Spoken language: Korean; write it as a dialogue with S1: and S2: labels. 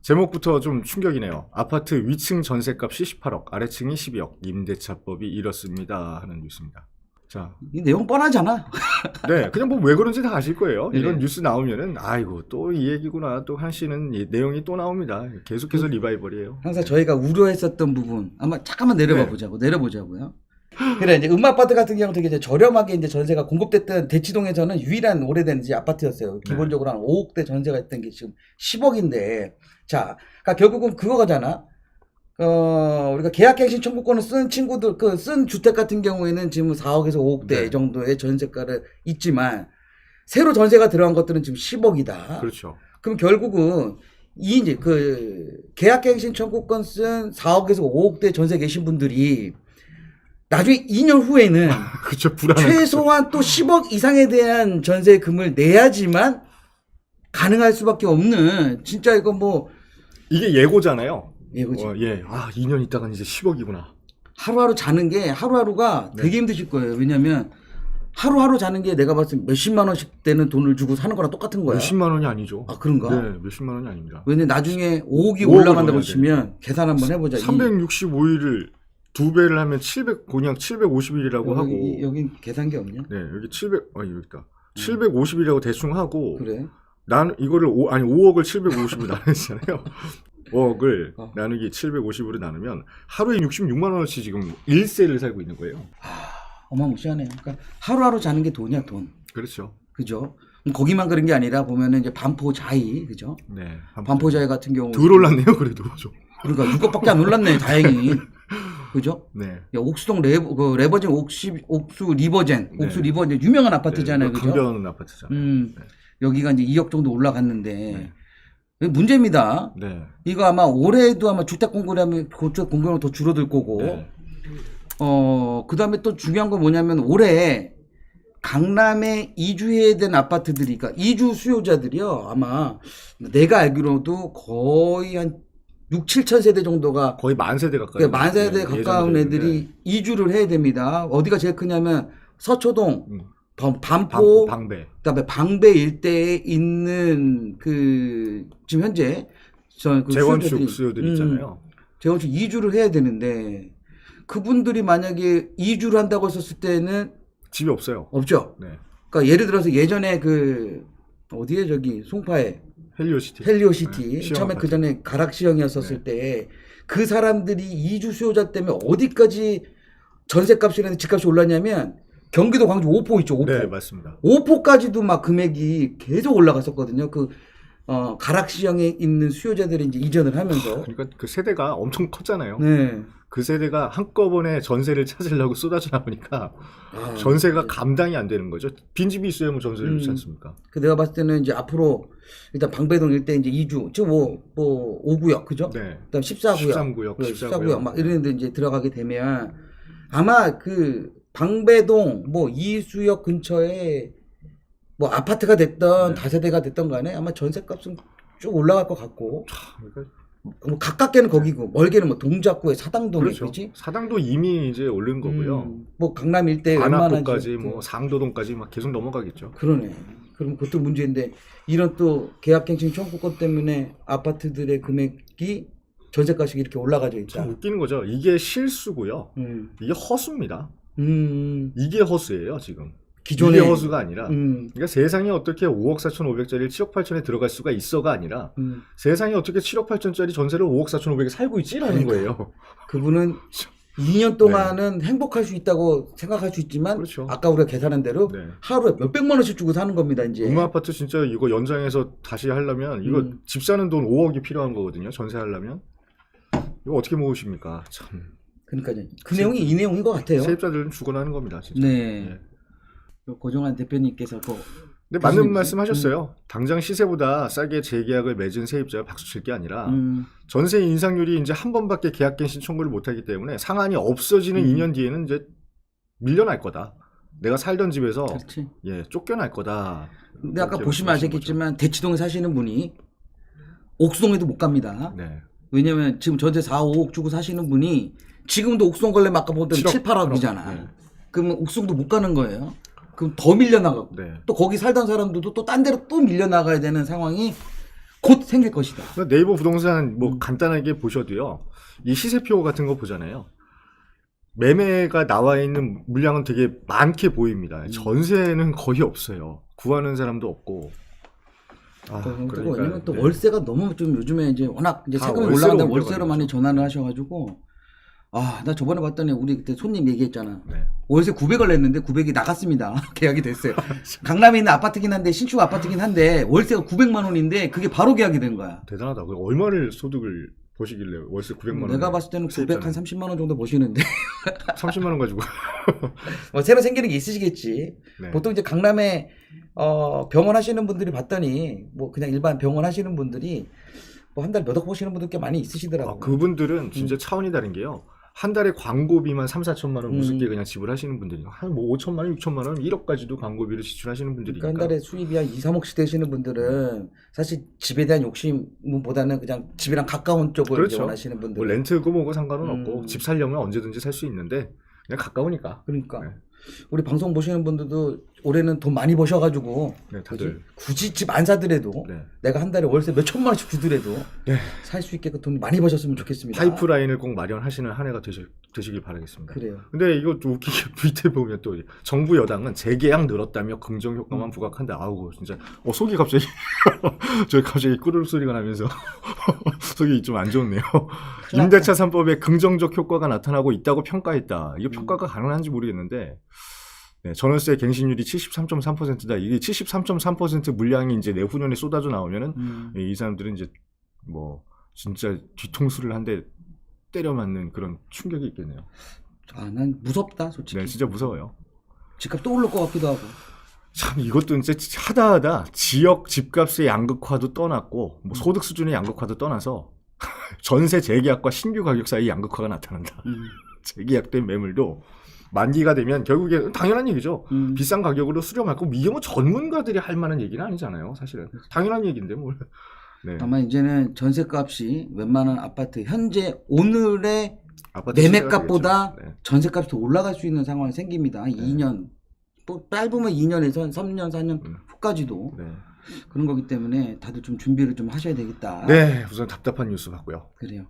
S1: 제목부터 좀 충격이네요. 아파트 위층 전셋값 78억, 아래층이 12억, 임대차법이 이렇습니다 하는 뉴스입니다. 자,
S2: 이 내용 뻔하잖아.
S1: 네, 그냥 뭐 왜 그런지 다 아실 거예요.
S2: 네.
S1: 이런 뉴스 나오면은 아이고 또 이 얘기구나 또 하시는 이 내용이 또 나옵니다. 계속해서 리바이벌이에요.
S2: 항상 저희가 우려했었던 부분 한번 잠깐만 내려봐
S1: 네.
S2: 보자고 내려보자고요. 그래 이제 음아파트 같은 경우 되게 이제 저렴하게 이제 전세가 공급됐던 대치동에서는 유일한 오래된 이제 아파트였어요. 기본적으로 한 5억대 전세가 있던 게 지금 10억인데 자, 그러니까 결국은 그거잖아. 우리가 계약갱신 청구권을 쓴 친구들, 쓴 주택 같은 경우에는 지금 4억에서 5억대
S1: 네.
S2: 정도의 전세가를 있지만, 새로 전세가 들어간 것들은 지금 10억이다.
S1: 그렇죠.
S2: 그럼 결국은, 이제 계약갱신 청구권 쓴 4억에서 5억대 전세 계신 분들이, 나중에 2년 후에는,
S1: 그렇죠. 불안한
S2: 최소한 또 10억 이상에 대한 전세금을 내야지만 가능할 수밖에 없는, 진짜 이거 뭐,
S1: 이게 예고잖아요.
S2: 예고지.
S1: 예. 아, 2년 있다가 이제 10억이구나.
S2: 하루하루 자는 게 하루하루가
S1: 네.
S2: 되게 힘드실 거예요. 왜냐면 하루하루 자는 게 내가 봤을 때 몇십만 원씩 되는 돈을 주고 사는 거랑 똑같은 거야.
S1: 몇십만 원이 아니죠.
S2: 아, 그런가?
S1: 네, 몇십만 원이 아닙니다.
S2: 왜냐면 나중에 5억이
S1: 5억을
S2: 올라간다고
S1: 넣어야
S2: 치면 계산 한번 해보자.
S1: 365일을 두 배를 하면 700, 그냥 750일이라고 하고.
S2: 여기 계산기 없냐?
S1: 네, 여기 700, 여기 있다. 750일이라고 대충 하고.
S2: 그래.
S1: 나는 이거를 5억을 750으로 나누잖아요. 5억을
S2: 어.
S1: 나누기 750으로 나누면 하루에 66만 원어치 지금 일세를 살고 있는 거예요.
S2: 어마무시하네요. 그러니까 하루하루 자는 게 돈이야, 돈.
S1: 그렇죠.
S2: 그죠? 거기만 그런 게 아니라 보면은 이제 반포자이, 그죠?
S1: 네.
S2: 반포자이 같은 경우.
S1: 덜 올랐네요, 그래도 좀.
S2: 그러니까 6억밖에 안 올랐네, 다행히. 그죠?
S1: 네.
S2: 야, 옥수동 레버젠 옥수 리버젠,
S1: 네.
S2: 옥수 리버젠 유명한 아파트잖아요,
S1: 네,
S2: 그죠?
S1: 강변 아파트잖아요.
S2: 네. 여기가 이제 2억 정도 올라갔는데
S1: 네.
S2: 문제입니다.
S1: 네.
S2: 이거 아마 올해도 아마 주택 공급량이 더 줄어들 거고,
S1: 네.
S2: 그다음에 또 중요한 건 뭐냐면 올해 강남에 이주해야 된 아파트들이, 그러니까 이주 수요자들이요, 아마 내가 알기로도 거의 한 6, 7천 세대 정도가
S1: 거의 만 세대 가까이.
S2: 그러니까 만 세대
S1: 네,
S2: 가까운
S1: 예상되는데.
S2: 애들이 이주를 해야 됩니다. 어디가 제일 크냐면 서초동,
S1: 음.
S2: 반포,
S1: 방배.
S2: 그다음에 방배 일대에 있는 지금 현재
S1: 재건축 수요들 있잖아요.
S2: 재건축 이주를 해야 되는데 그분들이 만약에 이주를 한다고 했었을 때는
S1: 집이 없어요.
S2: 없죠.
S1: 네.
S2: 그러니까 예를 들어서 예전에 어디에 송파에
S1: 헬리오시티.
S2: 헬리오시티
S1: 네,
S2: 처음에
S1: 시험
S2: 그 전에 가락시형이었었을 때 그 사람들이 이주 수요자 때문에 어디까지 전세값이나 집값이 올랐냐면 경기도 광주 오포 있죠, 오포.
S1: 네, 맞습니다.
S2: 오포까지도 막 금액이 계속 올라갔었거든요. 가락시형에 있는 수요자들이 이제 이전을 하면서.
S1: 그러니까 그 세대가 엄청 컸잖아요.
S2: 네.
S1: 그 세대가 한꺼번에 전세를 찾으려고 쏟아져 나오니까
S2: 아,
S1: 전세가 감당이 안 되는 거죠. 빈집이 있어야 뭐 전세를 주지 않습니까?
S2: 내가 봤을 때는 이제 앞으로 일단 방배동 일대 이제 2주, 지금 5구역, 그죠?
S1: 네.
S2: 그다음 14구역.
S1: 13구역,
S2: 14구역 막 이런 데 이제 들어가게 되면 아마 방배동 이수역 근처에 아파트가 됐던
S1: 네.
S2: 다세대가 됐던 간에 아마 전세값은 쭉 올라갈 것 같고
S1: 그러니까
S2: 가깝게는 거기고 멀게는 동작구에 사당동에
S1: 그렇죠.
S2: 그지?
S1: 사당도 이미 이제 오른 거고요.
S2: 강남 일대 웬만한
S1: 관악구까지 상도동까지 막 계속 넘어가겠죠.
S2: 그러네. 그럼 그것도 문제인데 이런 또 계약갱신 청구권 때문에 아파트들의 금액이 전세값이 이렇게 올라가져 있다.
S1: 참 웃기는 거죠. 이게 실수고요. 이게 허수입니다. 이게 허수예요, 지금.
S2: 기존에
S1: 이게 허수가 아니라 그러니까 세상에 어떻게 5억 4,500짜리 7억 8천에 들어갈 수가 있어가 아니라 세상에 어떻게 7억 8천짜리 전세를 5억 4,500에 살고 있지라는 거예요.
S2: 그분은 2년 동안은 행복할 수 있다고 생각할 수 있지만
S1: 그렇죠.
S2: 아까 우리가 계산한 대로
S1: 네.
S2: 하루에 몇백만 원씩 주고 사는 겁니다. 이제
S1: 음아파트 진짜 이거 연장해서 다시 하려면 이거 집 사는 돈 5억이 필요한 거거든요. 전세 하려면. 이거 어떻게 모으십니까? 참.
S2: 그러니까요. 그 내용이 이 내용인 것 같아요.
S1: 세입자들은 죽어나는 겁니다. 진짜.
S2: 네. 고종환 대표님께서
S1: 근데 맞는 말씀 하셨어요. 당장 시세보다 싸게 재계약을 맺은 세입자가 박수 칠 게 아니라 전세 인상률이 이제 한 번밖에 계약갱신 청구를 못하기 때문에 상한이 없어지는 2년 뒤에는 이제 밀려날 거다. 내가 살던 집에서
S2: 그렇지.
S1: 쫓겨날 거다.
S2: 근데 아까 보시면 아시겠지만 대치동에 사시는 분이 옥수동에도 못 갑니다.
S1: 네.
S2: 왜냐면 지금 전세 4, 5억 주고 사시는 분이 지금도 옥수동 걸려면 아까 보던 7, 8억이잖아.
S1: 네.
S2: 그러면 옥수동도 못 가는 거예요. 그럼 더 밀려나가고
S1: 네.
S2: 또 거기 살던 사람들도 또 딴 데로 또 밀려나가야 되는 상황이 곧 생길 것이다.
S1: 네이버 부동산 뭐 간단하게 보셔도요. 이 시세표 같은 거 보잖아요. 매매가 나와 있는 물량은 되게 많게 보입니다. 전세는 거의 없어요. 구하는 사람도 없고.
S2: 그리고 왜냐면 또 월세가 너무 좀 요즘에 이제 워낙 이제 세금이 올라간다고 월세로 많이 전환을 하셔가지고 나 저번에 봤더니 우리 그때 손님 얘기했잖아.
S1: 네.
S2: 월세 900을 냈는데 900이 나갔습니다. 계약이 됐어요. 강남에 있는 아파트긴 한데 신축 아파트긴 한데 월세가 900만 원인데 그게 바로 계약이 된 거야.
S1: 대단하다. 얼마를 소득을 보시길래 월세 900만 원?
S2: 내가 봤을 때는 900 한 30만 원 정도 보시는데
S1: 30만 원 가지고
S2: 뭐 새로 생기는 게 있으시겠지.
S1: 네.
S2: 보통 이제 강남에 병원 하시는 분들이 봤더니 뭐 그냥 일반 병원 하시는 분들이 뭐 한 달 몇 억 보시는 분들 꽤 많이 있으시더라고요.
S1: 그분들은 진짜 차원이 다른 게요. 한 달에 광고비만 3, 4천만 원 우습게 그냥 지불하시는 분들이 한 뭐 5천만 원, 6천만 원, 1억까지도 광고비를 지출하시는 분들이니까.
S2: 그러니까 한 달에 수입이 한 2, 3억씩 되시는 분들은 사실 집에 대한 욕심보다는 그냥 집이랑 가까운 쪽을
S1: 그렇죠.
S2: 원하시는 분들.
S1: 뭐 렌트고 뭐고 상관은 없고 집 살려면 언제든지 살 수 있는데 그냥 가까우니까.
S2: 그러니까
S1: 네.
S2: 우리 방송 보시는 분들도 올해는 돈 많이 버셔가지고
S1: 네, 다들
S2: 굳이 집 안 사더라도
S1: 네.
S2: 내가 한 달에 월세 몇 천만 원씩 주더라도
S1: 네.
S2: 살 수 있게 돈 많이 버셨으면 좋겠습니다.
S1: 파이프라인을 꼭 마련하시는 한 해가 되시길 바라겠습니다.
S2: 그래요.
S1: 근데 이거 좀 웃기게 밑에 보면 또 정부 여당은 재계약 늘었다며 긍정 효과만 부각한다. 아우 진짜 속이 갑자기 저 갑자기 꾸르륵 소리가 나면서 속이 좀 안 좋네요. 임대차 3법에 긍정적 효과가 나타나고 있다고 평가했다. 이게 평가가 가능한지 모르겠는데 네, 전월세 갱신율이 73.3%다. 이게 73.3% 물량이 이제 내후년에 쏟아져 나오면은 이 사람들은 이제 뭐 진짜 뒤통수를 한 대 때려 맞는 그런 충격이 있겠네요.
S2: 난 무섭다 솔직히.
S1: 네, 진짜 무서워요.
S2: 집값 또 오를 것 같기도 하고.
S1: 참 이것도 이제 하다 지역 집값의 양극화도 떠났고 뭐 소득 수준의 양극화도 떠나서 전세 재계약과 신규 가격 사이 양극화가 나타난다. 재계약된 매물도 만기가 되면 결국에 당연한 얘기죠. 비싼 가격으로 수령할 거 이게 뭐 전문가들이 할 만한 얘기는 아니잖아요. 사실은 당연한 얘기인데 뭘. 네.
S2: 다만 이제는 전세값이 웬만한 아파트 현재 오늘의
S1: 아파트
S2: 매매값보다
S1: 네.
S2: 전세값이 더 올라갈 수 있는 상황이 생깁니다. 2년 또 짧으면 2년에서 3년 4년 후까지도
S1: 네.
S2: 그런 거기 때문에 다들 좀 준비를 좀 하셔야 되겠다.
S1: 네, 우선 답답한 뉴스 봤고요.
S2: 그래요.